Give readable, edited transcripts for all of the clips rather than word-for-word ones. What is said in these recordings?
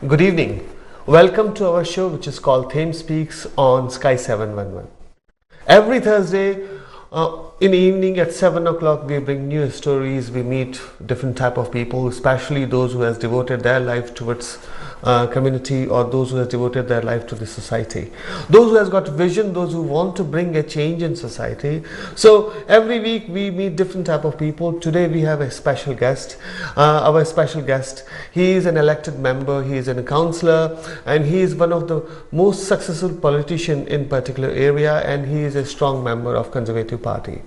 Good evening. Welcome to our show, which is called Thames Speaks on Sky 711. Every Thursday in the evening at 7 o'clock, we bring new stories. We meet different type of people, especially those who has devoted their life towards community, or those who has devoted their life to the society. Those who has got vision, those who want to bring a change in society. So every week we meet different type of people. Today we have a special guest. Our special guest, he is an elected member, he is a councillor, and he is one of the most successful politician in particular area, and he is a strong member of Conservative Party.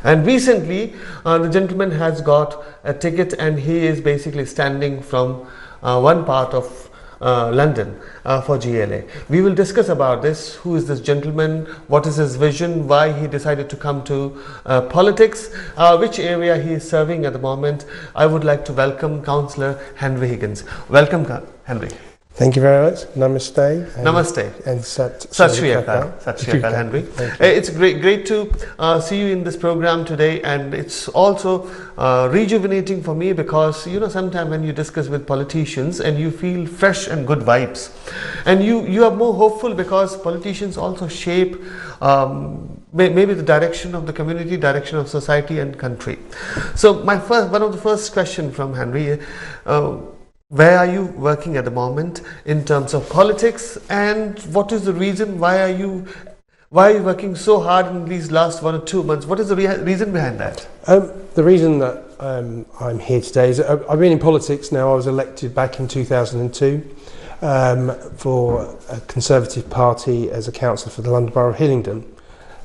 And recently the gentleman has got a ticket, and he is basically standing from one part of London for GLA. We will discuss about this. Who is this gentleman? What is his vision? Why he decided to come to politics? Which area he is serving at the moment? I would like to welcome Councillor Henry Higgins. Welcome, Henry. Thank you very much. Namaste. Namaste. And Sat Shri Akal, Henry. It's great to see you in this program today, and it's also rejuvenating for me, because sometimes when you discuss with politicians and you feel fresh and good vibes, and you are more hopeful, because politicians also shape maybe the direction of the community, direction of society and country. So one of the first question from Henry, where are you working at the moment in terms of politics, and what is the reason? Why are you working so hard in these last 1 or 2 months? What is the reason behind that? The reason that I'm here today is I've been in politics now. I was elected back in 2002 for a Conservative Party as a councillor for the London Borough of Hillingdon.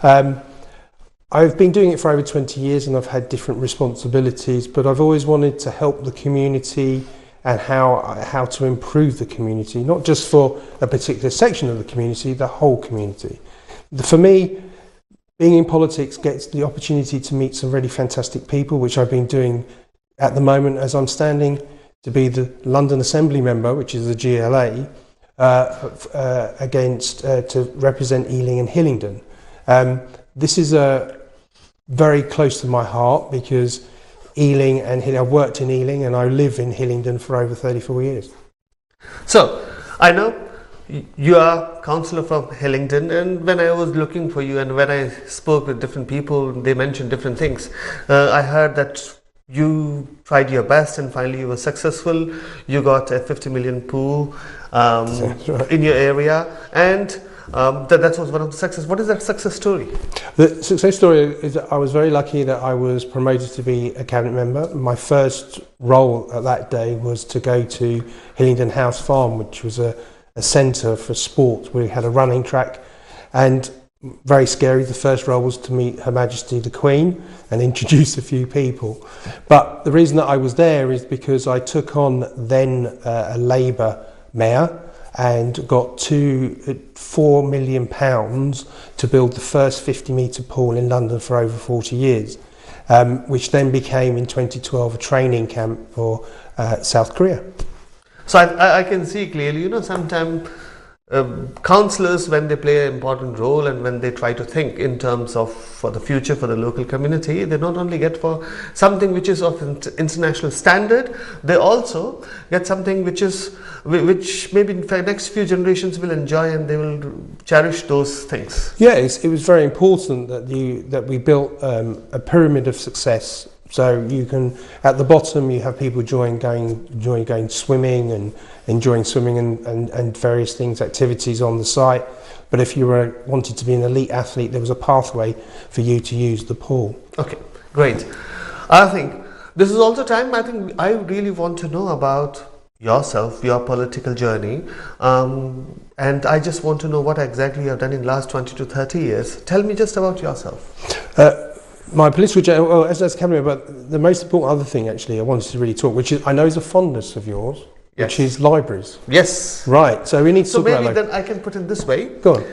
I've been doing it for over 20 years, and I've had different responsibilities, but I've always wanted to help the community and how to improve the community, not just for a particular section of the community, the whole community. For me, being in politics gets the opportunity to meet some really fantastic people, which I've been doing at the moment as I'm standing to be the London Assembly member, which is the GLA, to represent Ealing and Hillingdon. This is very close to my heart, because Ealing and I've worked in Ealing and I live in Hillingdon for over 34 years. So I know you are councillor from Hillingdon, and when I was looking for you and when I spoke with different people, they mentioned different things. I heard that you tried your best and finally you were successful. You got a 50 million pool in your area, and that was one of the success. What is that success story? The success story is that I was very lucky that I was promoted to be a cabinet member. My first role at that day was to go to Hillingdon House Farm, which was a centre for sport. We had a running track, and very scary. The first role was to meet Her Majesty the Queen and introduce a few people. But the reason that I was there is because I took on then a Labour mayor, and got £4 million to build the first 50-metre pool in London for over 40 years, which then became in 2012 a training camp for South Korea. So I can see clearly, sometimes councillors, when they play an important role and when they try to think in terms of for the future for the local community, they not only get for something which is of international standard, they also get something which maybe in the next few generations will enjoy, and they will cherish those things. Yes, it was very important that we built a pyramid of success. So you can, at the bottom, you have people enjoying going swimming and enjoying swimming and various things, activities on the site. But if you wanted to be an elite athlete, there was a pathway for you to use the pool. Okay, great. I think this is also time. I really want to know about yourself, your political journey, and I just want to know what exactly you have done in the last 20 to 30 years. Tell me just about yourself. My political journey, well, as cabinet member, the most important other thing actually I wanted to really talk, which is, I know is a fondness of yours, yes, which is libraries. Yes. Right, so we need to talk about. So maybe then I can put it this way. Go on.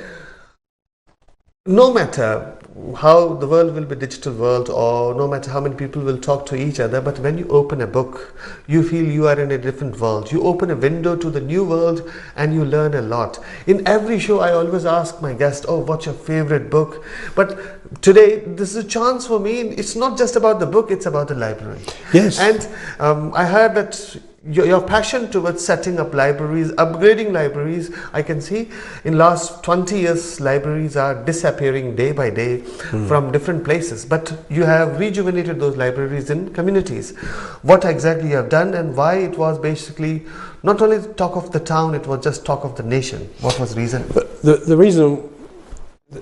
No matter how the world will be digital world, or no matter how many people will talk to each other, but when you open a book, you feel you are in a different world. You open a window to the new world and you learn a lot. In every show I always ask my guest, oh, what's your favorite book? But today this is a chance for me. It's not just about the book, it's about the library. Yes. And I heard that your passion towards setting up libraries, upgrading libraries, I can see in last 20 years libraries are disappearing day by day from different places, but you have rejuvenated those libraries in communities. What exactly you have done, and why it was basically not only the talk of the town, it was just talk of the nation? What was the reason?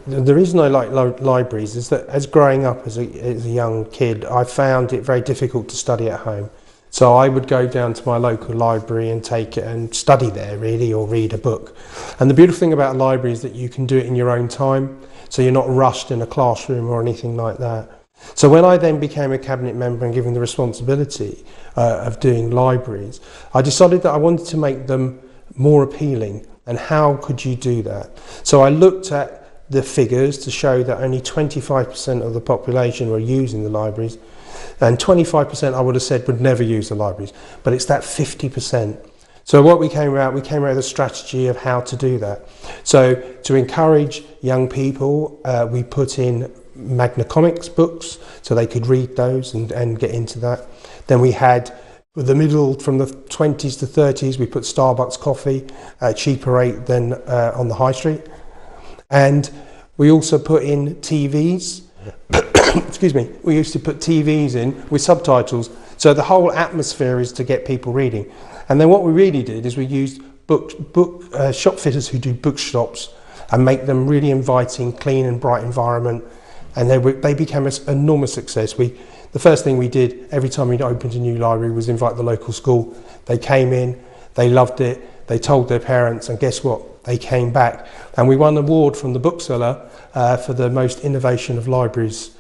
The reason I like libraries is that as growing up as a young kid, I found it very difficult to study at home. So I would go down to my local library and take it and study there really, or read a book. And the beautiful thing about a library is that you can do it in your own time. So you're not rushed in a classroom or anything like that. So when I then became a cabinet member and given the responsibility of doing libraries, I decided that I wanted to make them more appealing. And how could you do that? So I looked at the figures to show that only 25% of the population were using the libraries, and 25% I would have said would never use the libraries, but it's that 50%. So what we came out with a strategy of how to do that. So to encourage young people, we put in Magna Comics books so they could read those and get into that. Then we had the middle, from the 20s to 30s, we put Starbucks coffee at a cheaper rate than on the high street. And we also put in TVs. Excuse me, we used to put TVs in with subtitles, so the whole atmosphere is to get people reading. And then what we really did is we used shop fitters who do bookshops and make them really inviting, clean and bright environment, and they became an enormous success. The first thing we did every time we opened a new library was invite the local school. They came in, they loved it, they told their parents, and guess what? They came back. And we won an award from the bookseller for the most innovation of libraries,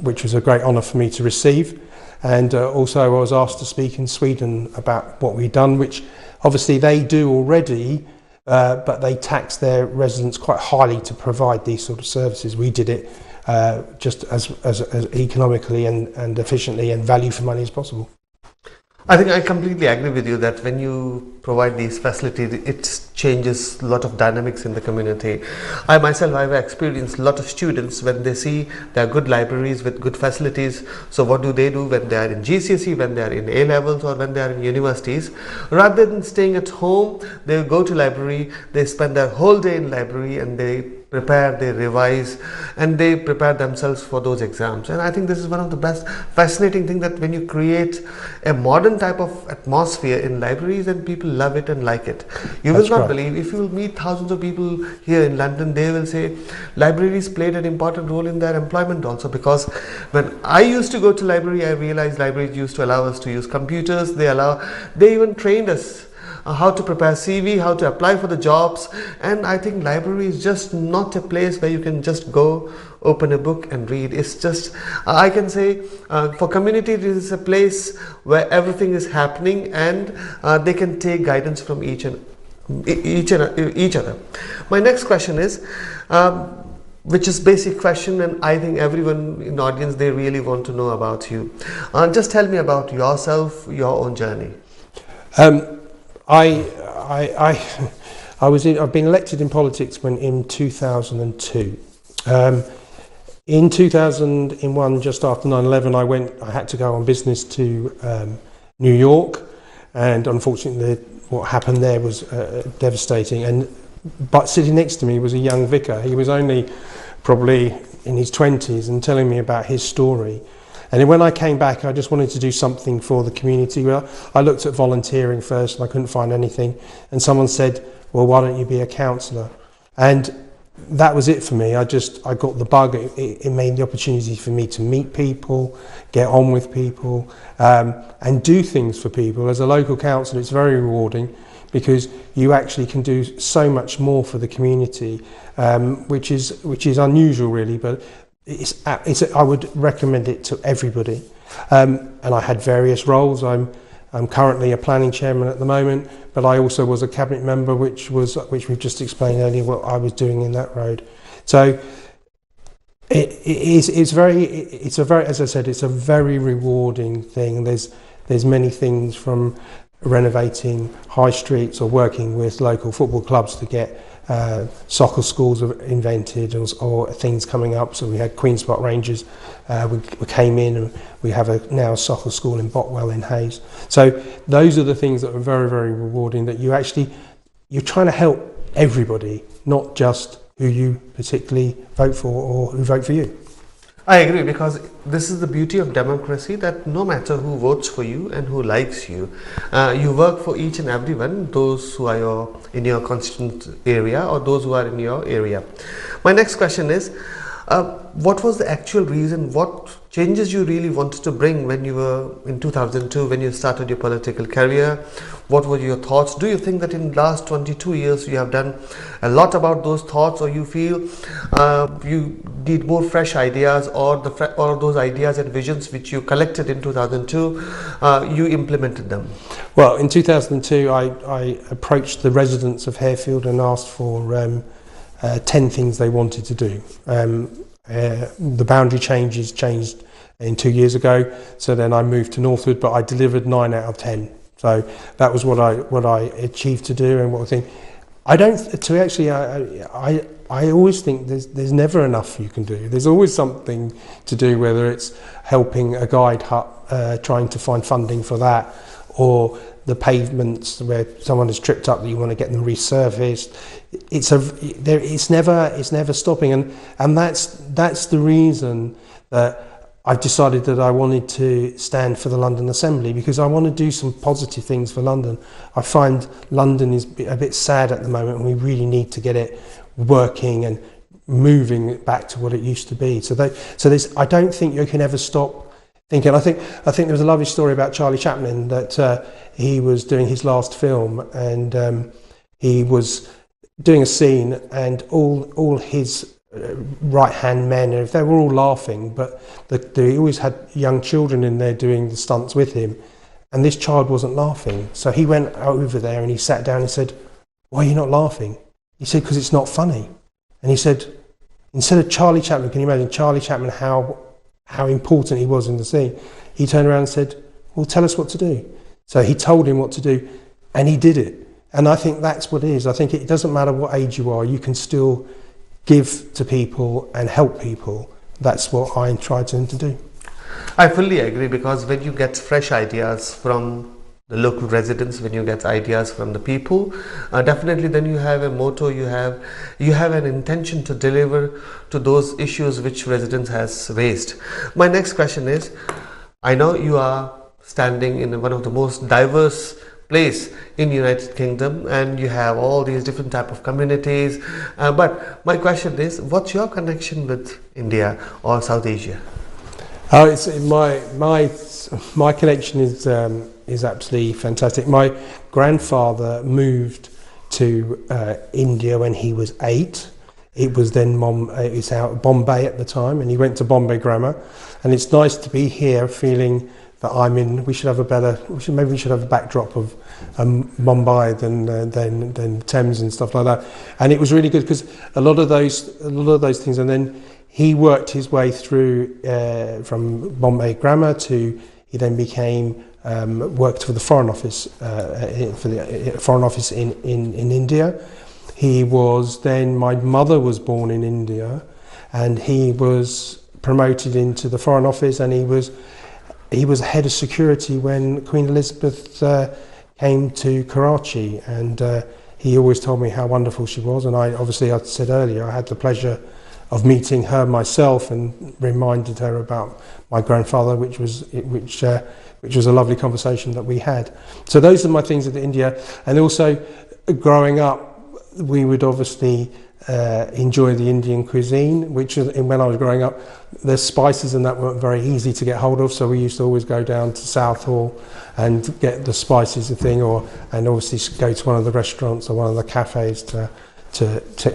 which was a great honour for me to receive. And also I was asked to speak in Sweden about what we've done, which obviously they do already, but they tax their residents quite highly to provide these sort of services. We did it just as economically and efficiently and value for money as possible. I think I completely agree with you that when you provide these facilities, it changes a lot of dynamics in the community. I myself, I've experienced a lot of students when they see there are good libraries with good facilities. So what do they do when they are in GCSE, when they are in A levels, or when they are in universities? Rather than staying at home, they go to library, they spend their whole day in library, and they prepare, they revise, and they prepare themselves for those exams. And I think this is one of the best fascinating thing, that when you create a modern type of atmosphere in libraries, and people love it and like it. You will not believe, if you will meet thousands of people here in London, they will say libraries played an important role in their employment also, because when I used to go to library, I realized libraries used to allow us to use computers. They even trained us how to prepare CV, how to apply for the jobs. And I think library is just not a place where you can just go, open a book and read. It's just, I can say, for community, it is a place where everything is happening, and they can take guidance from each other. My next question is, which is basic question, and I think everyone in the audience, they really want to know about you. Just tell me about yourself, your own journey. I've been elected in politics in 2002. In 2001, just after 9/11, I had to go on business to New York, and unfortunately what happened there was devastating. But sitting next to me was a young vicar. He was only probably in his 20s and telling me about his story. And then when I came back, I just wanted to do something for the community. Well, I looked at volunteering first, and I couldn't find anything. And someone said, well, why don't you be a counsellor? And that was it for me. I got the bug. It made the opportunity for me to meet people, get on with people, and do things for people. As a local councillor, it's very rewarding, because you actually can do so much more for the community, which is unusual really, but I would recommend it to everybody. And I had various roles. I'm currently a planning chairman at the moment, but I also was a cabinet member, which we've just explained earlier what I was doing in that road. So it's a very, as I said, it's a very rewarding thing. There's many things, from renovating high streets or working with local football clubs to get soccer schools were invented, or things coming up. So we had Queen's Park Rangers. We came in, and we have now a soccer school in Botwell in Hayes. So those are the things that are very, very rewarding, that you're trying to help everybody, not just who you particularly vote for or who vote for you. I agree, because this is the beauty of democracy, that no matter who votes for you and who likes you, you work for each and everyone, those who are in your constituent area or those who are in your area. My next question is, what was the actual reason, what changes you really wanted to bring when you were in 2002, when you started your political career? What were your thoughts? Do you think that in the last 22 years you have done a lot about those thoughts, or you feel you need more fresh ideas, or those ideas and visions which you collected in 2002, you implemented them? Well, in 2002 I approached the residents of Harefield and asked for 10 things they wanted to do. The boundary changed in 2 years ago, so then I moved to Northwood, but I delivered 9 out of 10. So that was what I achieved to do. And what I think, I always think there's never enough you can do. There's always something to do, whether it's helping a guide hut, trying to find funding for that, or the pavements where someone has tripped up that you want to get them resurfaced. It's never stopping, and that's the reason that I've decided that I wanted to stand for the London Assembly, because I want to do some positive things for London. I find London is a bit sad at the moment, and we really need to get it working and moving it back to what it used to be. So I don't think you can ever stop thinking. I think there was a lovely story about Charlie Chaplin, that he was doing his last film, and he was doing a scene, and all his right-hand men, they were all laughing, but he always had young children in there doing the stunts with him, and this child wasn't laughing. So he went over there and he sat down and said, "Why are you not laughing?" He said, "Because it's not funny." And he said, instead of Charlie Chaplin, can you imagine Charlie Chaplin, how important he was in the scene? He turned around and said, "Well, tell us what to do." So he told him what to do, and he did it. And I think that's what it is. I think it doesn't matter what age you are, you can still give to people and help people. That's what I try to do. I fully agree, because when you get fresh ideas from the local residents, when you get ideas from the people, definitely then you have a motto, you have an intention to deliver to those issues which residents has raised. My next question is, I know you are standing in one of the most diverse place in United Kingdom, and you have all these different type of communities, but my question is, what's your connection with India or South Asia? It's my connection is absolutely fantastic. My grandfather moved to India when he was 8. It was then it's out of Bombay at the time, and he went to Bombay Grammar. And it's nice to be here, feeling that I'm in. Maybe we should have a backdrop of Mumbai than Thames and stuff like that. And it was really good, because a lot of those things. And then he worked his way through from Bombay Grammar to, he then became worked for the Foreign Office in India. He was then, my mother was born in India, and he was promoted into the Foreign Office, and he was head of security when Queen Elizabeth came to Karachi, and he always told me how wonderful she was. And I said earlier, I had the pleasure of meeting her myself and reminded her about my grandfather, which was a lovely conversation that we had. So those are my things with India. And also, growing up, we would obviously enjoy the Indian cuisine, which when I was growing up, the spices and that weren't very easy to get hold of, so we used to always go down to Southall and get the spices and obviously go to one of the restaurants or one of the cafes to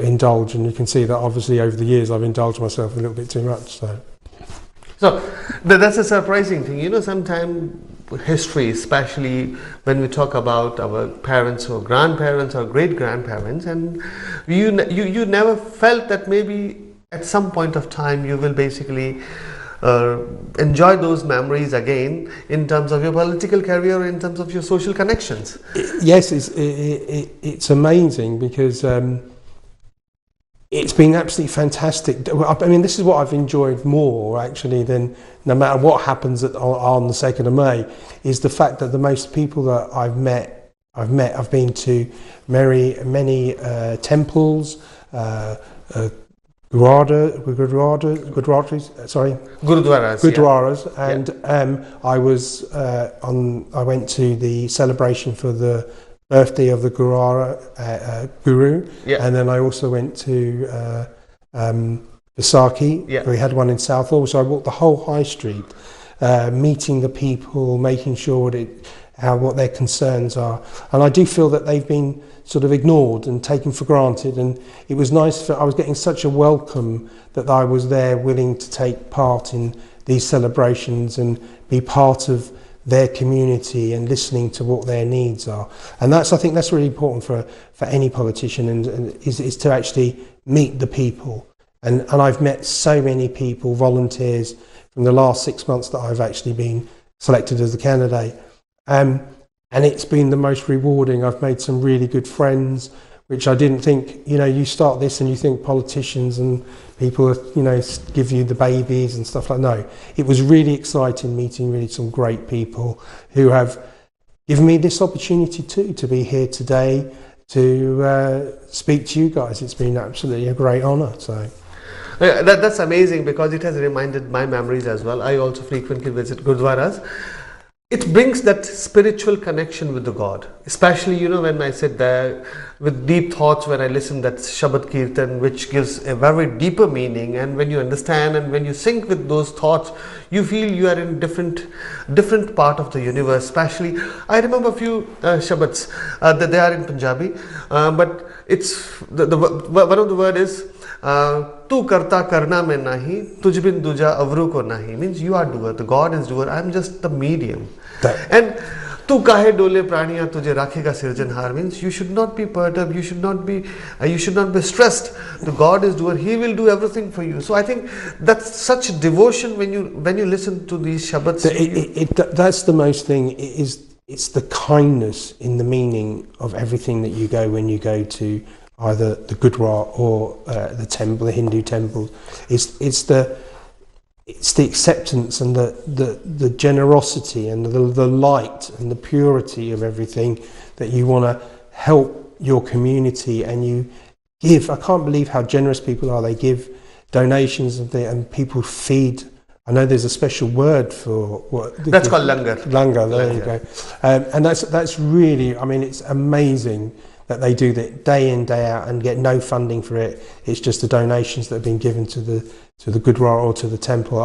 indulge. And you can see that obviously over the years I've indulged myself a little bit too much. So that's a surprising thing. Sometimes history, especially when we talk about our parents or grandparents or great-grandparents, and you never felt that maybe at some point of time you will basically enjoy those memories again in terms of your political career, in terms of your social connections. Yes, it's amazing, because It's been absolutely fantastic. I mean, this is what I've enjoyed more actually than no matter what happens on the 2nd of May, is the fact that the most people that I've been to many temples, Gurdwaras, and I went to the celebration for the birthday of the Guru, and then I also went to Vaisakhi. We had one in Southall, so I walked the whole high street, meeting the people, making sure what their concerns are, and I do feel that they've been sort of ignored and taken for granted, and it was nice. I was getting such a welcome that I was there, willing to take part in these celebrations and be part of their community and listening to what their needs are. And I think that's really important for any politician, and is to actually meet the people. And I've met so many people, volunteers, from the last 6 months that I've actually been selected as the candidate. And it's been the most rewarding. I've made some really good friends, which I didn't think, you start this and you think politicians and people, give you the babies and stuff like that. No, it was really exciting meeting really some great people who have given me this opportunity too, to be here today, to speak to you guys. It's been absolutely a great honour. So. That's amazing, because it has reminded my memories as well. I also frequently visit Gurdwaras. It brings that spiritual connection with the God, especially, when I sit there with deep thoughts, when I listen that Shabad Kirtan, which gives a very deeper meaning, and when you understand and when you sync with those thoughts, you feel you are in different part of the universe. Especially, I remember a few Shabads that they are in Punjabi, but it's one of the word is Tu karta karna mein nahi, tuj bin duja avru ko nahi. Means you are doer, the God is doer, I am just the medium. And tu kahe dole praniya tujhe rakhega sirjanhar, means you should not be perturbed, you should not be stressed. The God is doer, He will do everything for you. So I think that's such devotion when you listen to these Shabads. That's the most thing. It's the kindness in the meaning of everything that you go when you go to either the Gurdwara or the temple, the Hindu temple. It's the acceptance and the generosity and the light and the purity of everything that you want to help your community, and you give. I can't believe how generous people are. They give donations and people feed. I know there's a special word for what that's called langar. Langar, there you go. And that's really, I mean, it's amazing that they do that day in, day out, and get no funding for it. It's just the donations that have been given to the Gurdwara or to the temple.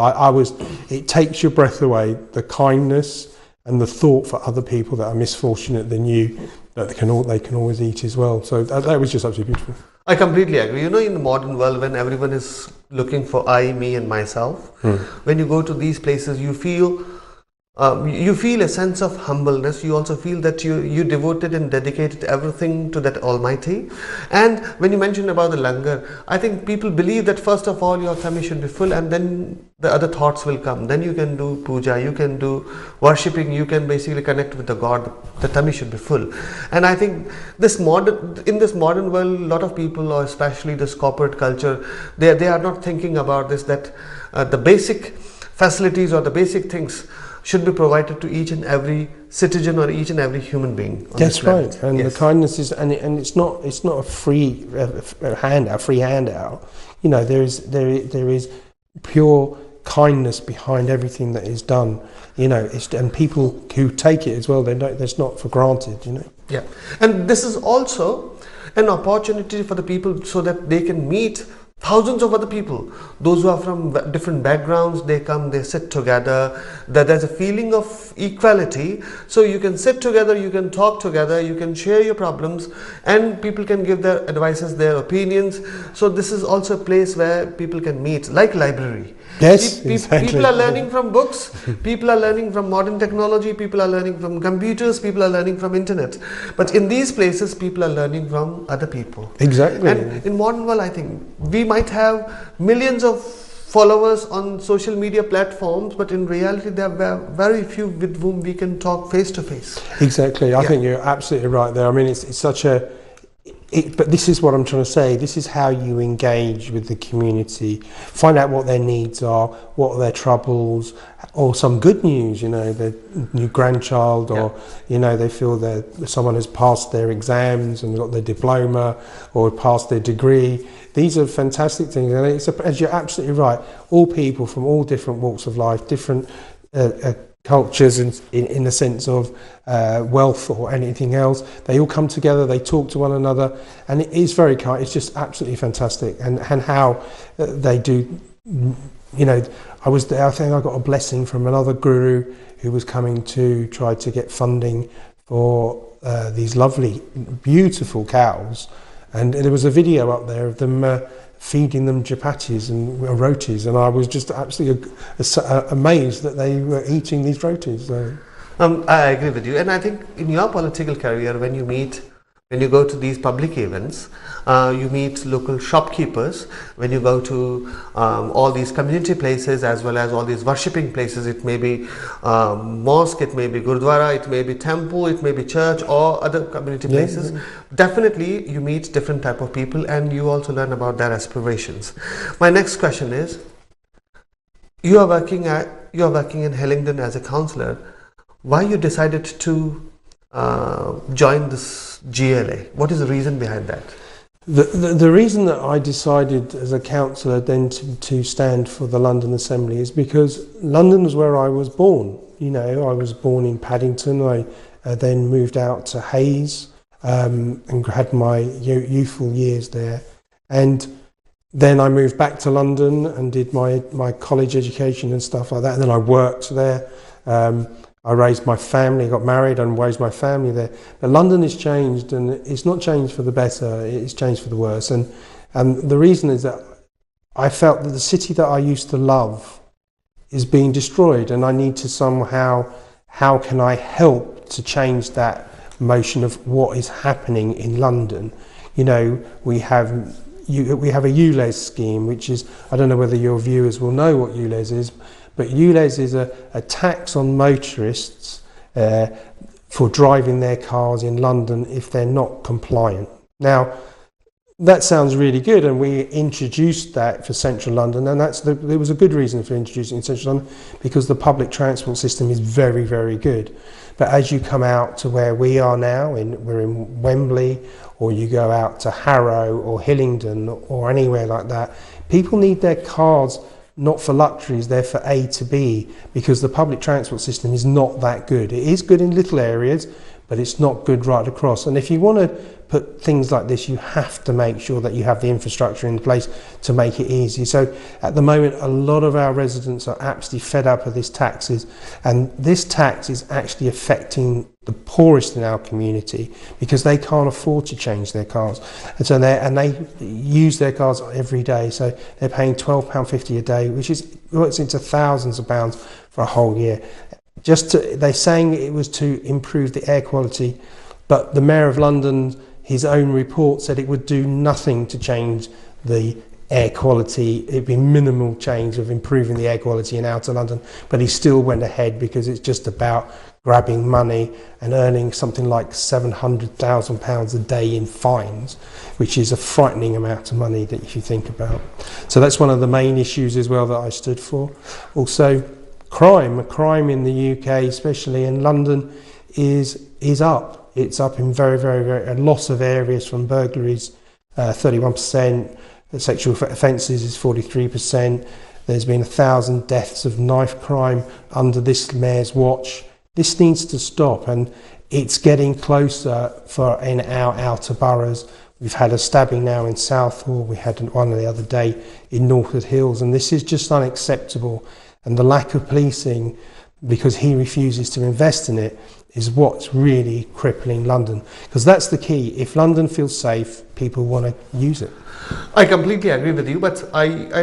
It takes your breath away, the kindness and the thought for other people that are misfortunate than you, that they can always eat as well. So that was just absolutely beautiful. I completely agree. In the modern world, when everyone is looking for I, me and myself, when you go to these places, you feel a sense of humbleness. You also feel that you devoted and dedicated everything to that Almighty. And when you mentioned about the langar, I think people believe that first of all your tummy should be full, and then the other thoughts will come. Then you can do puja, you can do worshipping, you can basically connect with the God. The tummy should be full. And I think in this modern world, a lot of people, or especially this corporate culture, they are not thinking about this, that the basic facilities or the basic things should be provided to each and every citizen or each and every human being. That's right, and the kindness is, and it's not a free handout. There is pure kindness behind everything that is done. And people who take it as well, that's not for granted. Yeah, and this is also an opportunity for the people so that they can meet thousands of other people, those who are from different backgrounds. They come, they sit together, that there's a feeling of equality, so you can sit together, you can talk together, you can share your problems, and people can give their advices, their opinions. So this is also a place where people can meet, like library. Yes, exactly. People are learning from books, people are learning from modern technology, people are learning from computers, people are learning from internet. But in these places, people are learning from other people. Exactly. And in modern world, I think we might have millions of followers on social media platforms, but in reality, there are very few with whom we can talk face to face. Exactly. I think you're absolutely right there. I mean, it's such a... But this is what I'm trying to say. This is how you engage with the community. Find out what their needs are, what are their troubles, or some good news. You know, their new grandchild, or they feel that someone has passed their exams and got their diploma, or passed their degree. These are fantastic things, and as you're absolutely right. All people from all different walks of life, different cultures in the sense of wealth or anything else, they all come together, they talk to one another, and it is very kind. It's just absolutely fantastic, and how they do. I was there. I think I got a blessing from another guru who was coming to try to get funding for these lovely, beautiful cows, and there was a video up there of them feeding them chapatis and rotis, and I was just absolutely amazed that they were eating these rotis. So. I agree with you, and I think in your political career, when you go to these public events, you meet local shopkeepers. When you go to all these community places, as well as all these worshipping places, it may be mosque, it may be gurdwara, it may be temple, it may be church, or other community places. Definitely you meet different type of people, and you also learn about their aspirations. My next question is, you are working in Hillingdon as a councillor. Why you decided to join this GLA? What is the reason behind that? The reason that I decided as a councillor then to stand for the London Assembly is because London was where I was born. I was born in Paddington. I then moved out to Hayes and had my youthful years there. And then I moved back to London and did my college education and stuff like that. And then I worked there. I raised my family, got married and raised my family there. But London has changed, and it's not changed for the better, it's changed for the worse. And the reason is that I felt that the city that I used to love is being destroyed, and I need to somehow, how can I help to change that motion of what is happening in London? We have a ULEZ scheme, which is, I don't know whether your viewers will know what ULEZ is, but ULEZ is a tax on motorists for driving their cars in London if they're not compliant. Now, that sounds really good, and we introduced that for central London, and there was a good reason for introducing it in central London, because the public transport system is very, very good. But as you come out to where we are now, we're in Wembley, or you go out to Harrow or Hillingdon or anywhere like that, people need their cars not for luxuries, they're for A to B, because the public transport system is not that good. It is good in little areas, but it's not good right across. And if you want to put things like this, you have to make sure that you have the infrastructure in place to make it easy. So at the moment, a lot of our residents are absolutely fed up of these taxes, and this tax is actually affecting the poorest in our community because they can't afford to change their cars, and so they use their cars every day. So they're paying £12.50 a day, which works into thousands of pounds for a whole year. They're saying it was to improve the air quality, but the Mayor of London, his own report said it would do nothing to change the air quality. It'd be minimal change of improving the air quality in outer London, but he still went ahead because it's just about grabbing money and earning something like £700,000 a day in fines, which is a frightening amount of money that if you think about. So that's one of the main issues as well that I stood for. Also, crime in the UK, especially in London, is up. It's up in very, very, very a lot of areas, from burglaries 31%, sexual offences is 43%. There's been 1,000 deaths of knife crime under this mayor's watch. This needs to stop, and it's getting closer in our outer boroughs. We've had a stabbing now in Southall, we had one the other day in Northwood Hills, and this is just unacceptable. And the lack of policing, because he refuses to invest in it, is what's really crippling London. Because that's the key. If London feels safe, people want to use it. I completely agree with you, but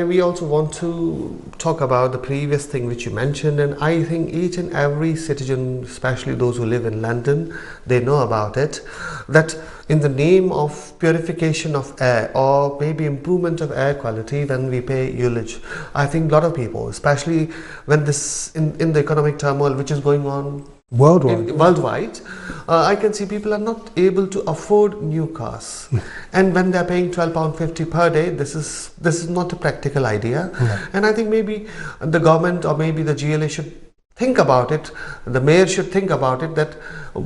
we also want to talk about the previous thing which you mentioned, and I think each and every citizen, especially those who live in London, they know about it, that in the name of purification of air, or maybe improvement of air quality, when we pay ullage, I think a lot of people, especially when this in the economic turmoil which is going on worldwide, I can see people are not able to afford new cars, and when they are paying £12.50 per day, this is not a practical idea. And I think maybe the government or maybe the GLA should think about it. The mayor should think about it, that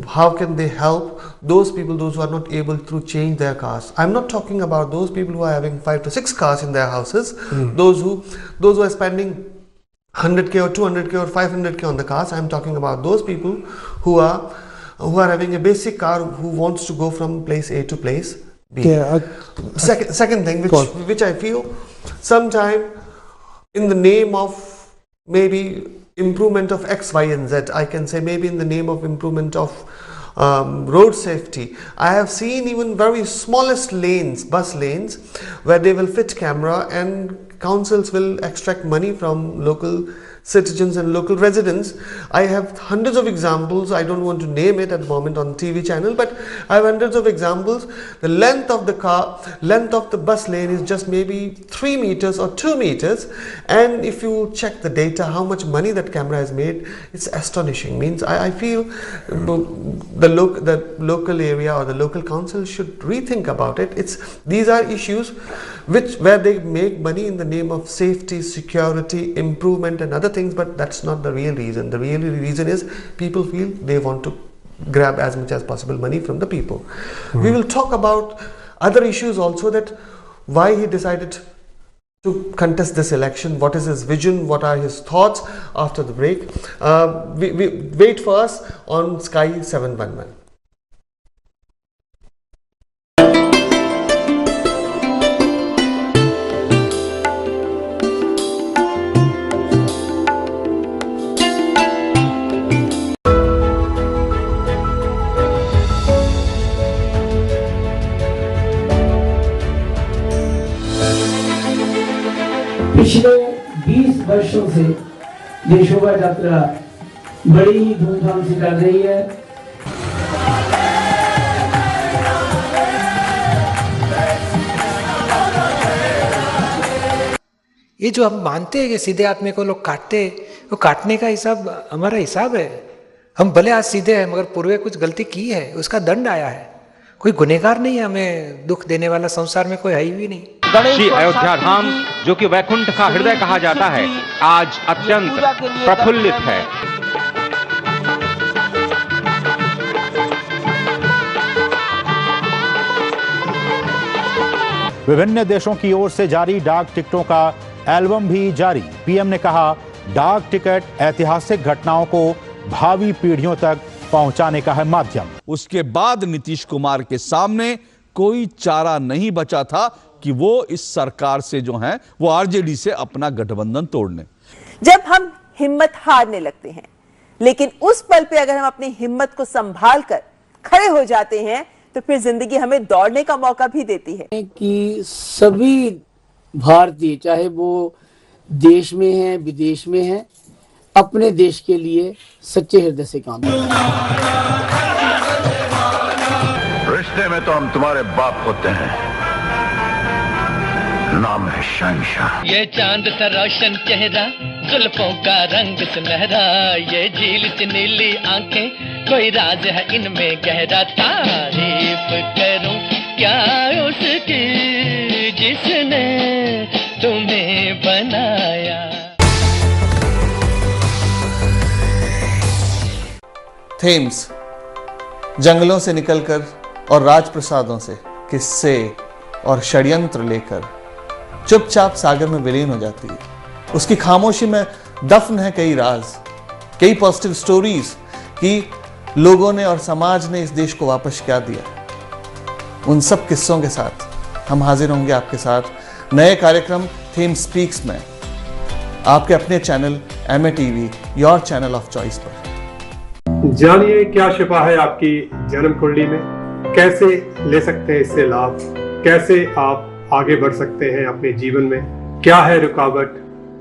how can they help those people, those who are not able to change their cars. I'm not talking about those people who are having 5 to 6 cars in their houses, those who are spending 100k or 200k or 500k on the cars. I'm talking about those people who are having a basic car, who wants to go from place A to place B. Second thing which I feel sometime in the name of maybe improvement of X, Y and Z, I can say maybe in the name of improvement of road safety, I have seen even very smallest lanes, bus lanes, where they will fit camera and councils will extract money from local citizens and local residents. I have hundreds of examples. I don't want to name it at the moment on TV channel, but I have hundreds of examples. The length of the bus lane is just maybe 3 meters or 2 meters, and if you check the data, how much money that camera has made, it's astonishing. Means I feel the local area or the local council should rethink about it. These are issues where they make money in the name of safety, security, improvement and other things, but that's not the real reason. The real reason is people feel they want to grab as much as possible money from the people. We will talk about other issues also, that why he decided to contest this election, what is his vision, what are his thoughts after the break. Wait for us on Sky 711. पिछले 20 वर्षों से ये शोभा यात्रा बड़ी ही धूमधाम से चल रही है। ये जो हम मानते हैं कि सीधे आदमी को लोग काटते, वो काटने का हिसाब हमारा हिसाब है। हम भले आज सीधे हैं मगर पूर्व कुछ गलती की है, उसका दंड आया है। कोई गुनहगार नहीं है, हमें दुख देने वाला संसार में कोई है भी नहीं। श्री अयोध्या धाम, जो कि वैकुंठ का हृदय कहा जाता है, आज अत्यंत प्रफुल्लित है। विभिन्न देशों की ओर से जारी डाक टिकटों का एल्बम भी जारी। पीएम ने कहा, डाक टिकट ऐतिहासिक घटनाओं को भावी पीढ़ियों तक पहुंचाने का है माध्यम। उसके बाद नीतीश कुमार के सामने कोई चारा नहीं बचा था कि वो इस सरकार से जो है वो आरजेडी से अपना गठबंधन तोड़ने। जब हम हिम्मत हारने लगते हैं, लेकिन उस पल पे अगर हम अपनी हिम्मत को संभाल कर खड़े हो जाते हैं, तो फिर जिंदगी हमें दौड़ने का मौका भी देती है। कि सभी भारतीय, चाहे वो देश में हैं, विदेश में हैं, अपने देश के लिए सच्चे हृदय से काम करते हैं। रिश्ते में तो हम तुम्हारे बाप होते हैं, नाम है शहंशाह। ये चांद सा रोशन चेहरा, जुल्फों का रंग सुनहरा, ये झील सी नीली आंखें, कोई राज है इनमें गहरा। तारीफ करूं क्या उसकी जिसने तुम्हें बनाया। थेम्स जंगलों से निकलकर और राजप्रसादों से किस्से और षड्यंत्र लेकर चुपचाप सागर में विलीन हो जाती है। उसकी खामोशी में दफन है कई राज, कई पॉजिटिव स्टोरीज कि लोगों ने और समाज ने इस देश को वापस क्या दिया। उन सब किस्सों के साथ हम हाजिर होंगे आपके साथ नए कार्यक्रम थीम स्पीक्स में, आपके अपने channel MA TV, your channel of choice पर। जानिए क्या छिपा है आपकी जन्म कुंडली में, कैसे ले सकते हैं इससे लाभ, कैसे आप आगे बढ़ सकते हैं अपने जीवन में, क्या है रुकावट,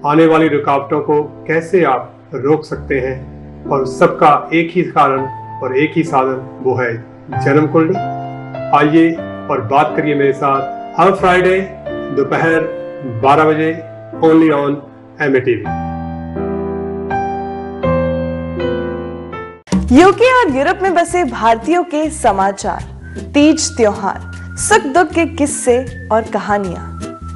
आने वाली रुकावटों को कैसे आप रोक सकते हैं, और सबका एक ही कारण और एक ही साधन, वो है जन्म कुंडली। आइए और बात करिए मेरे साथ हर फ्राइडे दोपहर 12 बजे only on MA TV। UK और यूरोप में बसे भारतीयों के समाचार, तीज त्योहार, सुख दुख के किस्से और कहानियां,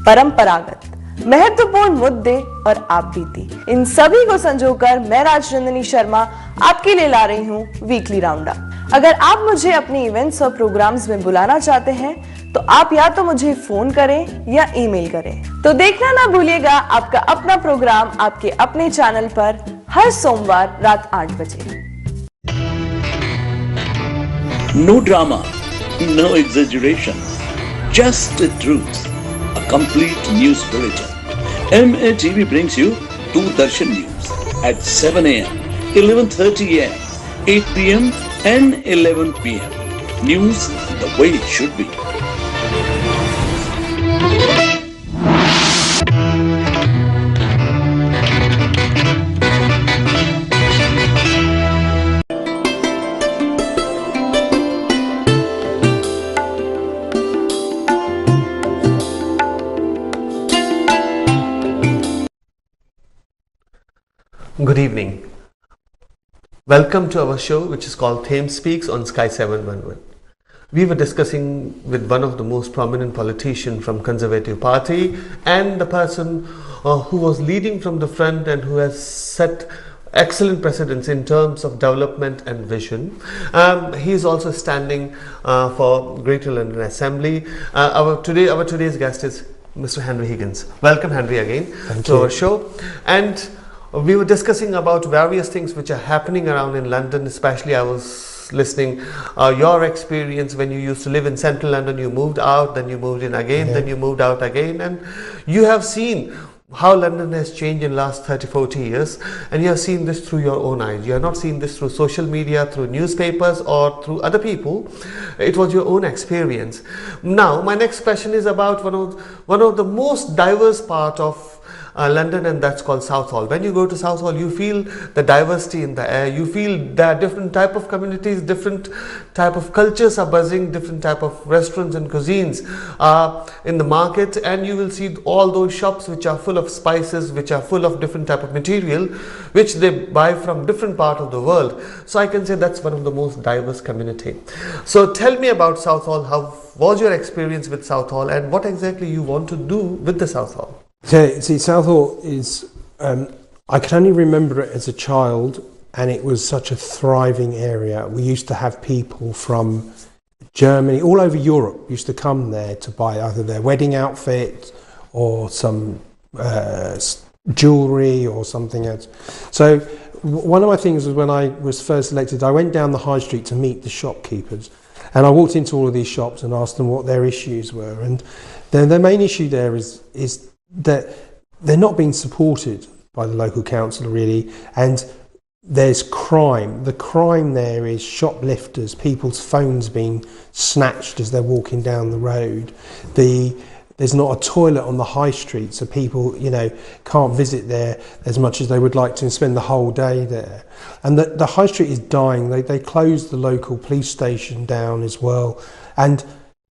परंपरागत, महत्वपूर्ण मुद्दे और आप बीती, इन सभी को संजोकर मैं राजनंदिनी शर्मा आपके लिए ला रही हूँ वीकली राउंड अप। अगर आप मुझे अपने इवेंट्स और प्रोग्राम्स में बुलाना चाहते हैं तो आप या तो मुझे फोन करें या ईमेल करें। तो देखना ना भूलिएगा आपका अपना प्रोग्राम आपके अपने चैनल पर हर सोमवार रात 8 बजे। No drama, no exaggeration, just the truth. A complete news bulletin. MATV brings you Darshan News at 7 a.m., 11:30 a.m., 8 p.m. and 11 p.m. News the way it should be. Good evening. Welcome to our show, which is called Thames Speaks on Sky 711. We were discussing with one of the most prominent politicians from Conservative Party and the person who was leading from the front and who has set excellent precedents in terms of development and vision. He is also standing for Greater London Assembly. Our today's guest is Mr. Henry Higgins. Welcome, Henry, again to our show. And we were discussing about various things which are happening around in London. Especially I was listening your experience when you used to live in central London. You moved out, then you moved in again, then you moved out again, and you have seen how London has changed in last 30-40 years, and you have seen this through your own eyes. You have not seen this through social media, through newspapers or through other people. It was your own experience. Now my next question is about one of the most diverse part of London, and that's called Southall. When you go to Southall, you feel the diversity in the air. You feel there are different type of communities, different type of cultures are buzzing, different type of restaurants and cuisines in the market, and you will see all those shops which are full of spices, which are full of different type of material, which they buy from different part of the world. So I can say that's one of the most diverse community. So tell me about Southall. How was your experience with Southall, and what exactly you want to do with the Southall? See, Southall is, I can only remember it as a child, and it was such a thriving area. We used to have people from Germany, all over Europe, used to come there to buy either their wedding outfit or some jewellery or something else. So one of my things was when I was first elected, I went down the high street to meet the shopkeepers. And I walked into all of these shops and asked them what their issues were. And their main issue there is that they're not being supported by the local council really, and there's crime. The crime there is shoplifters, people's phones being snatched as they're walking down the road. There's not a toilet on the high street, so people, can't visit there as much as they would like to and spend the whole day there. And the high street is dying. They closed the local police station down as well, and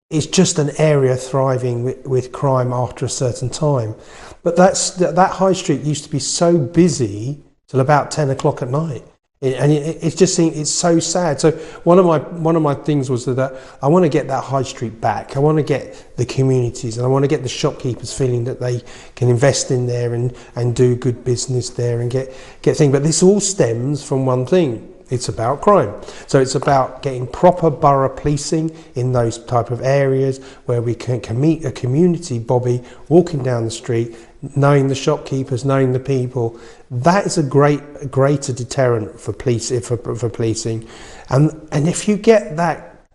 it's just an area thriving with crime after a certain time. But that high street used to be so busy till about 10 o'clock at night. It's so sad. So one of my things was that I want to get that high street back. I want to get the communities, and I want to get the shopkeepers feeling that they can invest in there and do good business there and get things. But this all stems from one thing. It's about crime. So it's about getting proper borough policing in those type of areas where we can meet a community, Bobby, walking down the street, knowing the shopkeepers, knowing the people. That is a greater deterrent for policing. And if you get that,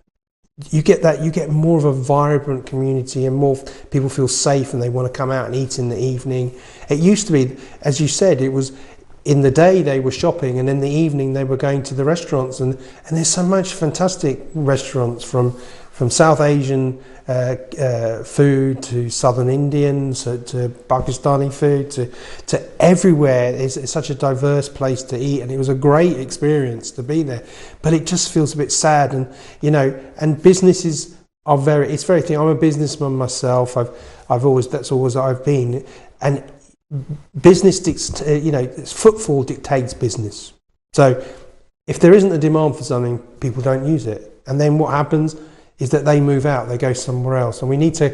you get more of a vibrant community, and more people feel safe and they want to come out and eat in the evening. It used to be, as you said, it was in the day they were shopping, and in the evening they were going to the restaurants, and there's so much fantastic restaurants from South Asian food to Southern Indian to Pakistani food to everywhere. It's such a diverse place to eat, and it was a great experience to be there. But it just feels a bit sad, and and businesses are it's very thing. I'm a businessman myself. That's always I've been, and business footfall dictates business. So if there isn't a demand for something, people don't use it. And then what happens is that they move out, they go somewhere else. And we need to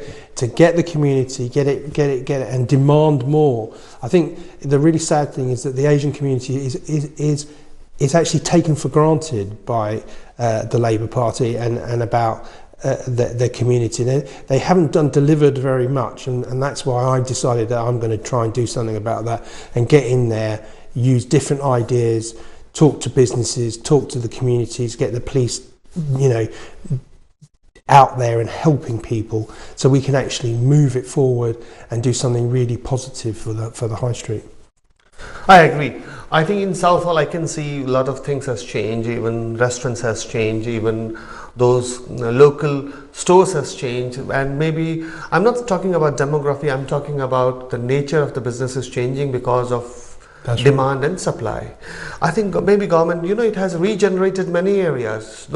get the community, get it, and demand more. I think the really sad thing is that the Asian community is actually taken for granted by the Labour Party and about the community. They haven't delivered very much, and that's why I decided that I'm going to try and do something about that and get in there, use different ideas, talk to businesses, talk to the communities, get the police, out there and helping people, so we can actually move it forward and do something really positive for the high street. I agree. I think in Southall I can see a lot of things has changed, even restaurants has changed, even those local stores has changed, and maybe I'm not talking about demography, I'm talking about the nature of the business is changing because of demand and supply. I think maybe government, it has regenerated many areas.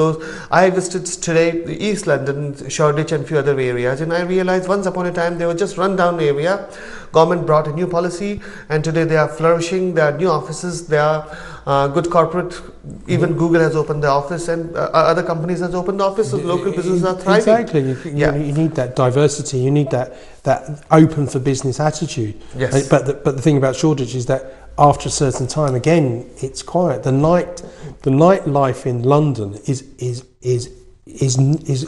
I visited today East London, Shoreditch and few other areas, and I realized once upon a time they were just run down area. Government brought a new policy, and today they are flourishing. There are new offices, there are good corporate, even Google has opened the office, and other companies has opened the office, so local businesses are thriving. Exactly. You need that diversity, you need that open for business attitude. Yes. But the thing about Shoreditch is that after a certain time, again, it's quiet. The nightlife in London is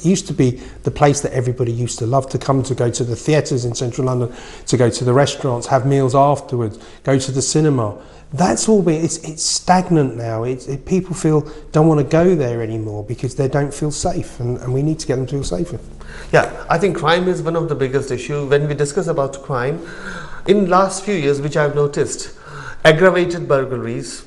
used to be the place that everybody used to love to come to, go to the theatres in central London, to go to the restaurants, have meals afterwards, go to the cinema. That's all it's stagnant now. People don't want to go there anymore because they don't feel safe, and we need to get them to feel safer. Yeah, I think crime is one of the biggest issues. When we discuss about crime, in last few years, which I've noticed, aggravated burglaries,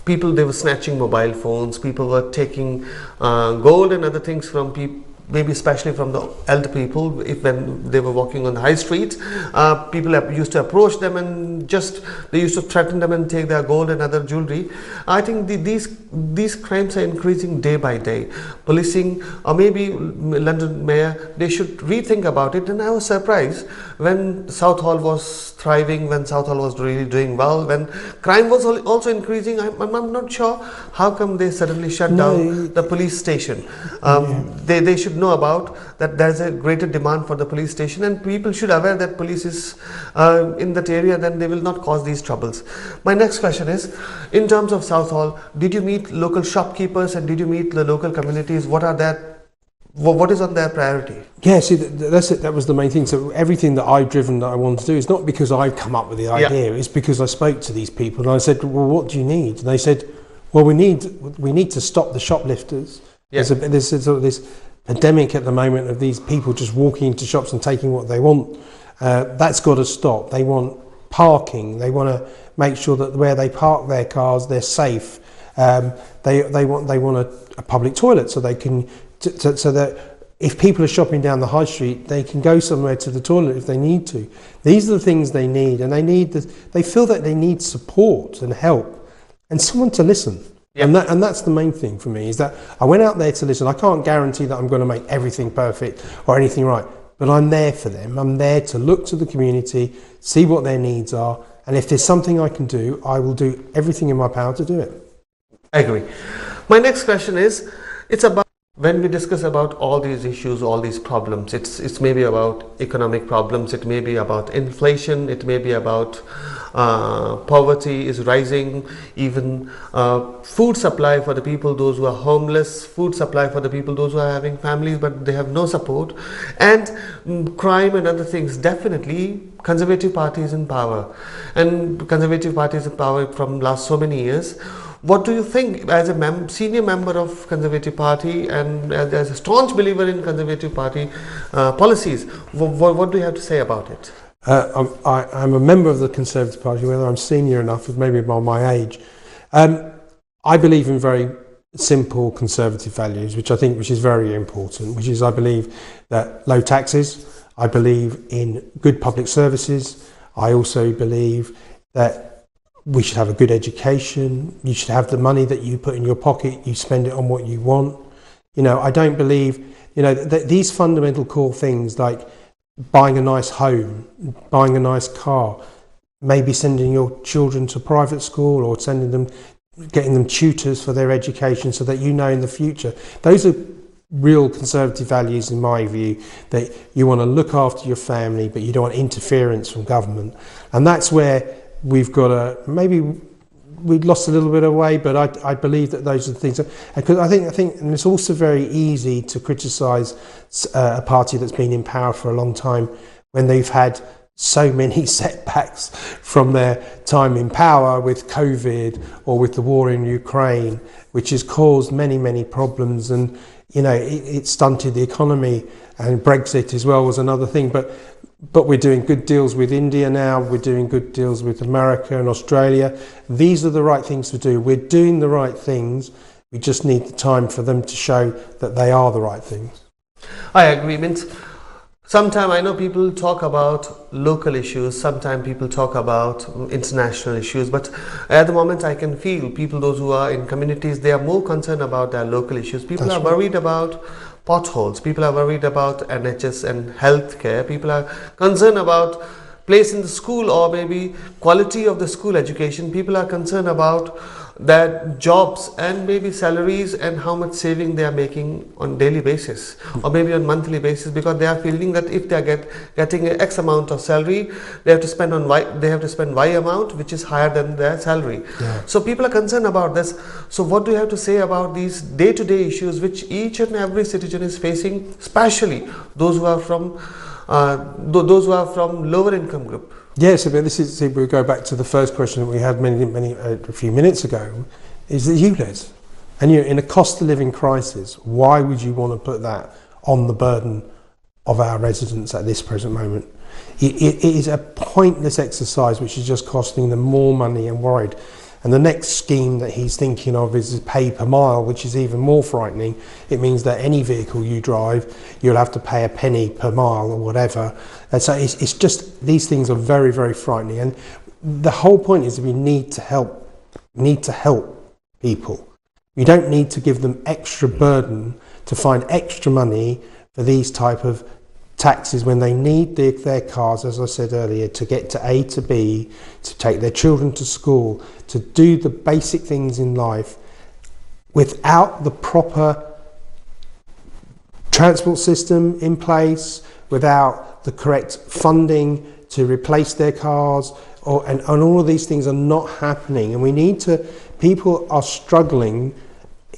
they were snatching mobile phones, people were taking gold and other things from people, maybe especially from the elder people. When they were walking on the high street, people used to approach them and they used to threaten them and take their gold and other jewelry. I think these crimes are increasing day by day. Policing, or maybe London Mayor, they should rethink about it. And I was surprised when Southall was thriving, when Southall was really doing well, when crime was also increasing. I'm not sure how come they suddenly shut down the police station. They should know about that there's a greater demand for the police station, and people should aware that police is in that area, then they will not cause these troubles. My next question is, in terms of Southall, did you meet local shopkeepers and did you meet the local communities? What is on their priority? Yeah, see, that's it. That was the main thing. So everything that I've driven that I want to do is not because I've come up with the idea. It's because I spoke to these people and I said, well, what do you need? And they said, well, we need to stop the shoplifters. Yeah. There's sort of this pandemic at the moment of these people just walking into shops and taking what they want. That's got to stop. They want parking. They want to make sure that where they park their cars, they're safe. They want a public toilet so they can, so that if people are shopping down the high street, they can go somewhere to the toilet if they need to. These are the things they need, and they feel that they need support and help and someone to listen. Yep. And that's the main thing for me, is that I went out there to listen. I can't guarantee that I'm going to make everything perfect or anything right, but I'm there for them. I'm there to look to the community, see what their needs are, and if there's something I can do, I will do everything in my power to do it. I agree. My next question is, it's about, when we discuss about all these issues, all these problems, it's maybe about economic problems, it may be about inflation, it may be about poverty is rising, even food supply for the people, those who are homeless, food supply for the people, those who are having families but they have no support, and crime and other things. Definitely Conservative Party is in power, and Conservative Party is in power from last so many years. What do you think, as a senior member of Conservative Party and as a staunch believer in Conservative Party policies, what do you have to say about it? I'm a member of the Conservative Party, whether I'm senior enough, maybe about my age. I believe in very simple conservative values, which is very important, which is, I believe that low taxes, I believe in good public services, I also believe that we should have a good education, you should have the money that you put in your pocket, you spend it on what you want. I don't believe, that these fundamental core things like buying a nice home, buying a nice car, maybe sending your children to private school or sending them getting them tutors for their education so that you know in the future. Those are real conservative values in my view, that you want to look after your family but you don't want interference from government. And that's where we've got to, maybe we've lost a little bit of way, but I believe that those are the things. Because I think, and it's also very easy to criticise a party that's been in power for a long time when they've had so many setbacks from their time in power with COVID or with the war in Ukraine, which has caused many problems, and it stunted the economy, and Brexit as well was another thing. But we're doing good deals with India now, we're doing good deals with America and Australia. These are the right things to do. We're doing the right things. We just need the time for them to show that they are the right things. I agree. Sometimes I know people talk about local issues, sometimes people talk about international issues, but at the moment I can feel people, those who are in communities, they are more concerned about their local issues. People are worried about potholes, people are worried about NHS and healthcare, people are concerned about place in the school or maybe quality of the school education, people are concerned about their jobs and maybe salaries and how much saving they are making on daily basis or maybe on monthly basis, because they are feeling that if they are getting X amount of salary, they have to spend on Y amount, which is higher than their salary. So people are concerned about this. So what do you have to say about these day-to-day issues which each and every citizen is facing, especially those who are from lower income group? Yes, but this is, we go back to the first question that we had a few minutes ago, is that ULEZ. And you're in a cost of living crisis. Why would you want to put that on the burden of our residents at this present moment? It is a pointless exercise which is just costing them more money and worried. And the next scheme that he's thinking of is pay per mile, which is even more frightening. It means that any vehicle you drive, you'll have to pay a penny per mile or whatever. And so it's just, these things are very frightening. And the whole point is that we need to help people. We don't need to give them extra burden to find extra money for these type of taxes when they need their cars, as I said earlier, to get to A to B, to take their children to school, to do the basic things in life. Without the proper transport system in place, without the correct funding to replace their cars, and all of these things are not happening. And we need to, people are struggling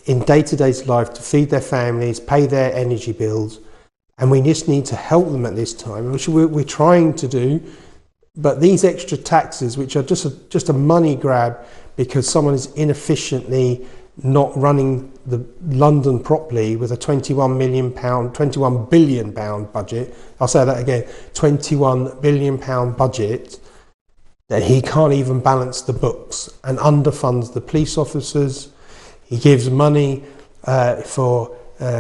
in day-to-day life to feed their families, pay their energy bills, and we just need to help them at this time, which we're trying to do. But these extra taxes, which are just a money grab because someone is inefficiently not running the London properly with a £21 billion budget. I'll say that again, £21 billion budget, that he can't even balance the books and underfunds the police officers. He gives money for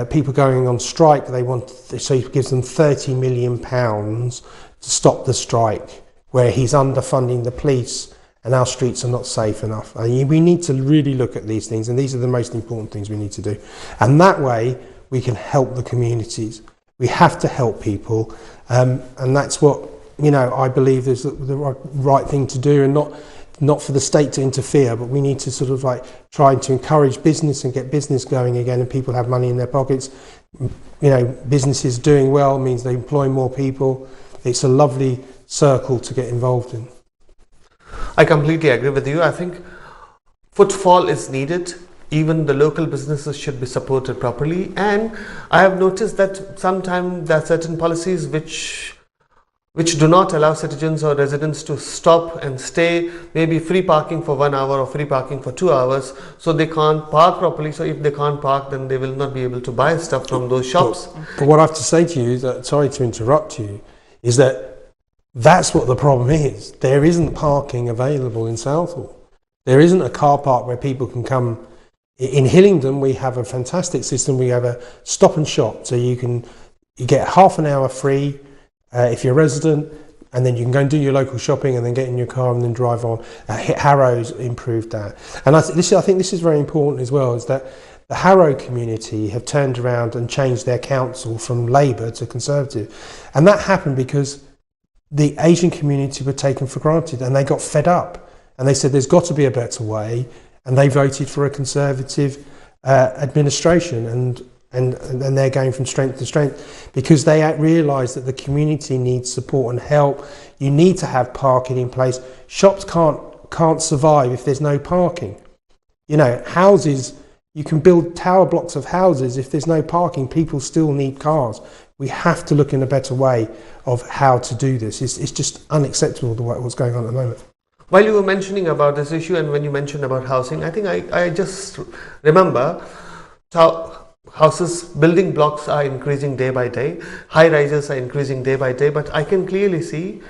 people going on strike. So he gives them £30 million to stop the strike, where he's underfunding the police and our streets are not safe enough. We need to really look at these things, and these are the most important things we need to do. And that way we can help the communities. We have to help people, and that's what I believe is the right thing to do, and not for the state to interfere, but we need to sort of try to encourage business and get business going again, and people have money in their pockets. Businesses doing well means they employ more people. It's a lovely circle to get involved in. I completely agree with you. I think footfall is needed. Even the local businesses should be supported properly. And I have noticed that sometimes there are certain policies which do not allow citizens or residents to stop and stay, maybe free parking for 1 hour or free parking for 2 hours, so they can't park properly. So if they can't park, then they will not be able to buy stuff from those shops. But what I have to say to you, sorry to interrupt you, is that's what the problem is. There isn't parking available in Southall. There isn't a car park where people can come. In Hillingdon, we have a fantastic system. We have a stop and shop, so you get half an hour free if you're a resident, and then you can go and do your local shopping and then get in your car and then drive on. Harrow's improved that. And I think this is very important as well, is that the Harrow community have turned around and changed their council from Labour to Conservative. And that happened because the Asian community were taken for granted and they got fed up. And they said there's got to be a better way. and they voted for a Conservative administration, and they're going from strength to strength because they realise that the community needs support and help. You need to have parking in place. Shops can't survive if there's no parking. You know, houses, you can build tower blocks of houses. If there's no parking, people still need cars. We have to look in a better way of how to do this. It's just unacceptable what's going on at the moment. While you were mentioning about this issue and when you mentioned about housing, I think I just remember houses, building blocks are increasing day by day, high rises are increasing day by day, but I can clearly see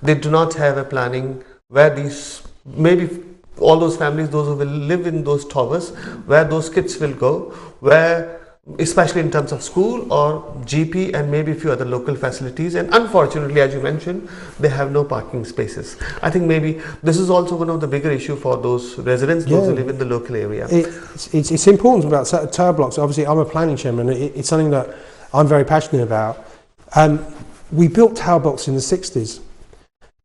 they do not have a planning where these, maybe all those families, those who will live in those towers, where those kids will go, where, especially in terms of school or GP and maybe a few other local facilities. And unfortunately, as you mentioned, they have no parking spaces. I think maybe this is also one of the bigger issue for those residents, those who live in the local area. It's important about tower blocks. Obviously, I'm a planning chairman. It's something that I'm very passionate about. We built tower blocks in the 60s.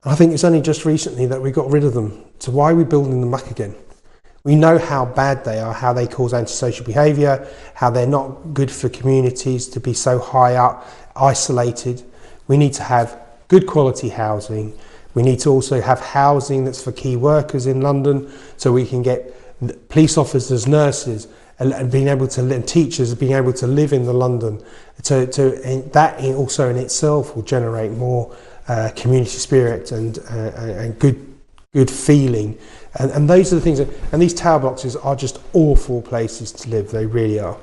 I think it's only just recently that we got rid of them. So why are we building them back again? We know how bad they are, how they cause antisocial behaviour, how they're not good for communities to be so high up, isolated. We need to have good quality housing. We need to also have housing that's for key workers in London, so we can get police officers, nurses, and being able to, and teachers being able to live in the London. That also in itself will generate more community spirit and good feeling. And those are the things, and these tower blocks are just awful places to live. They really are.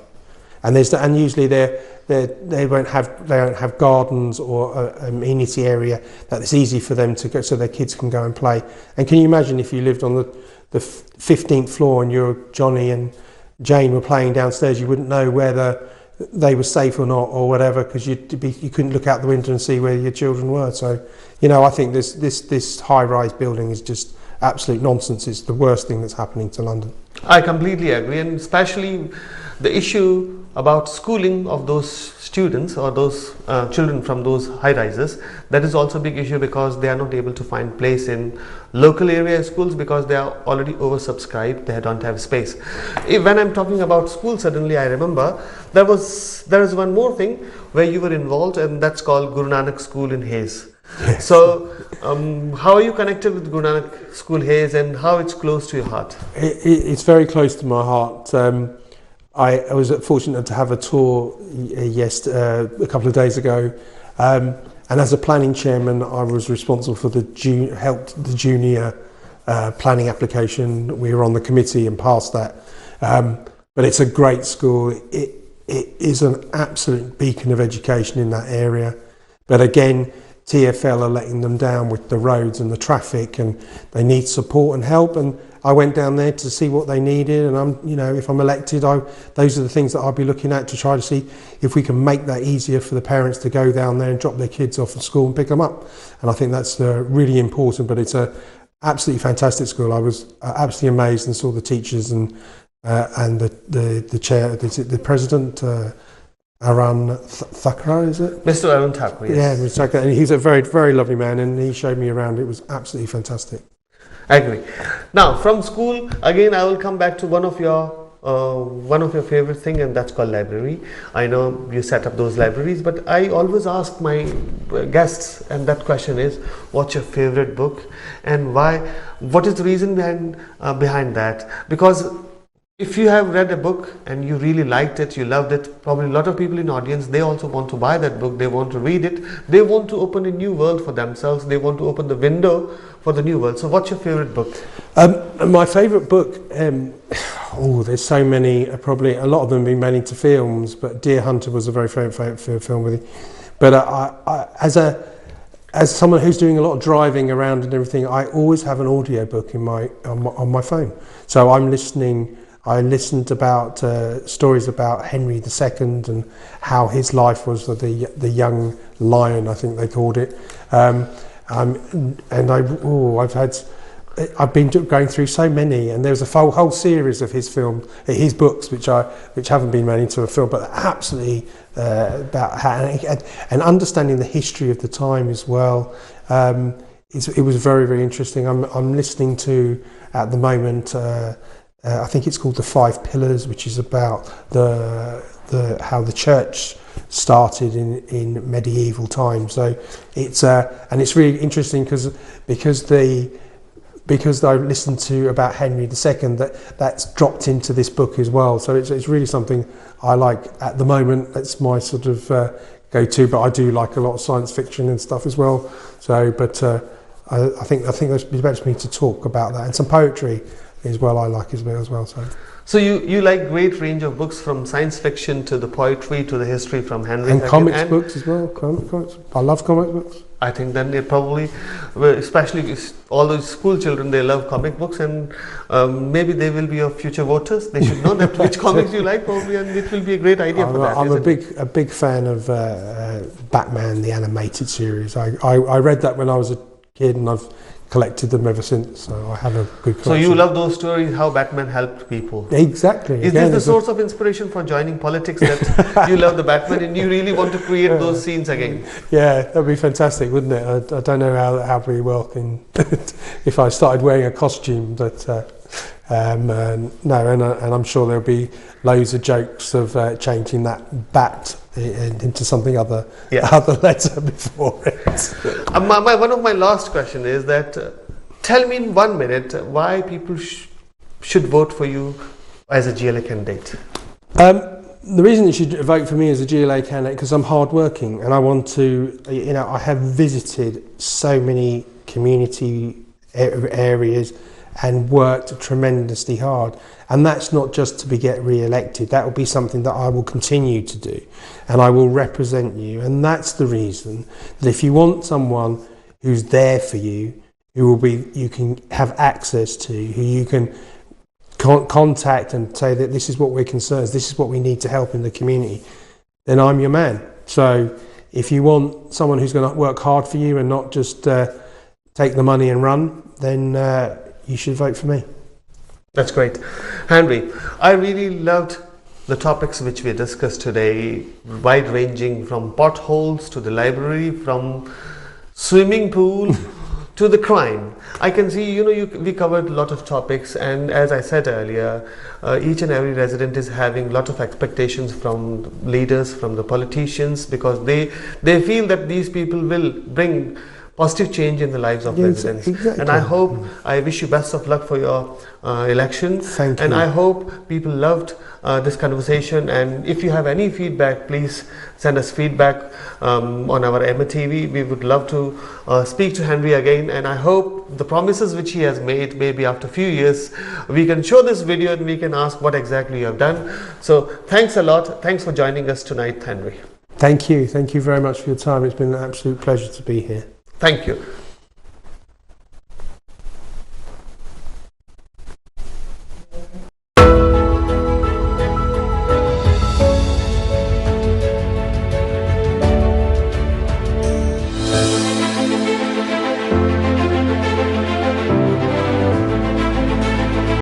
And usually they don't have gardens or amenity area that it's easy for them to go, so their kids can go and play. And can you imagine if you lived on the 15th floor and you're Johnny and Jane were playing downstairs, you wouldn't know whether they were safe or not or whatever, because you couldn't look out the window and see where your children were. So, you know, I think this high-rise building is just absolute nonsense. It's the worst thing that's happening to London. I completely agree, and especially the issue about schooling of those students or those children from those high rises, that is also a big issue because they are not able to find place in local area schools because they are already oversubscribed. They don't have space. When I'm talking about school, suddenly I remember there is one more thing where you were involved, and that's called Guru Nanak School in Hayes. Yes. So how are you connected with Guru Nanak School Hayes, and how it's close to your heart? It's very close to my heart. I was fortunate to have a tour a couple of days ago, and as a planning chairman I was responsible for helped the junior planning application. We were on the committee and passed that, but it's a great school. It is an absolute beacon of education in that area, but again TfL are letting them down with the roads and the traffic, and they need support and help. And I went down there to see what they needed, and if I'm elected, those are the things that I'll be looking at to try to see if we can make that easier for the parents to go down there and drop their kids off at school and pick them up. And I think that's really important. But it's a absolutely fantastic school. I was absolutely amazed and saw the teachers and the chair, the president. Arun Thakur, is it? Mr. Arun Thakur, yes. Yeah, Mr. Thakur. And he's a very, very lovely man, and he showed me around. It was absolutely fantastic. I agree. Now, from school, again, I will come back to one of your favorite thing, and that's called library. I know you set up those libraries, but I always ask my guests, and that question is, what's your favorite book, and why? What is the reason behind that? Because if you have read a book and you really liked it, you loved it, probably a lot of people in the audience, they also want to buy that book, they want to read it, they want to open a new world for themselves, they want to open the window for the new world. So what's your favorite book? My favorite book, there's so many, probably a lot of them have been made into films, but Deer Hunter was a very favourite film with it. But as someone who's doing a lot of driving around and everything, I always have an audio book on my phone. So I listened about stories about Henry II and how his life was, the young lion, I think they called it. I've been going through so many, and there's a whole series of his books which haven't been made into a film, but absolutely about how, and understanding the history of the time as well. It was very, very interesting. I'm listening to at the moment I think it's called The Five Pillars, which is about how the church started in medieval times. So it's and it's really interesting because I listened to about Henry II, that's dropped into this book as well. So it's really something I like at the moment. That's my sort of go-to, but I do like a lot of science fiction and stuff as well. So, but I think that's better for me to talk about that, and some poetry as well. I like as well. So you like great range of books, from science fiction to the poetry to the history from Henry and II. Comics books as well. Comics. I love comic books. I think then it probably, especially all those school children, they love comic books, and maybe they will be your future voters. They should know that which comics you like probably, and it will be a great idea for that. I'm a big fan of Batman, the animated series. I read that when I was a kid, and I've collected them ever since, so I have a good collection. So you love those stories, how Batman helped people. Exactly. Is this the source of inspiration for joining politics, that you love the Batman and you really want to create those scenes again? Yeah, that'd be fantastic, wouldn't it? I don't know how we work in if I started wearing a costume, but no, and I'm sure there'll be loads of jokes of changing that bat into something other letter before it. One of my last question is that tell me in 1 minute why people should vote for you as a GLA candidate. The reason you should vote for me as a GLA candidate, because I'm hardworking and I want to, I have visited so many community areas and worked tremendously hard, and that's not just to get re-elected. That will be something that I will continue to do, and I will represent you. And that's the reason that if you want someone who's there for you, you can have access to, who you can contact and say that this is what we're concerned, this is what we need to help in the community, then I'm your man. So if you want someone who's going to work hard for you and not just take the money and run, then you should vote for me. That's great. Henry, I really loved the topics which we discussed today, wide ranging from potholes to the library, from swimming pool to the crime. I can see, we covered a lot of topics, and as I said earlier, each and every resident is having a lot of expectations from leaders, from the politicians, because they feel that these people will bring positive change in the lives of residents. Exactly. And I wish you best of luck for your election. Thank you. And I hope people loved this conversation. And if you have any feedback, please send us feedback on our Emma TV. We would love to speak to Henry again. And I hope the promises which he has made, maybe after a few years, we can show this video and we can ask what exactly you have done. So thanks a lot. Thanks for joining us tonight, Henry. Thank you. Thank you very much for your time. It's been an absolute pleasure to be here. Thank you.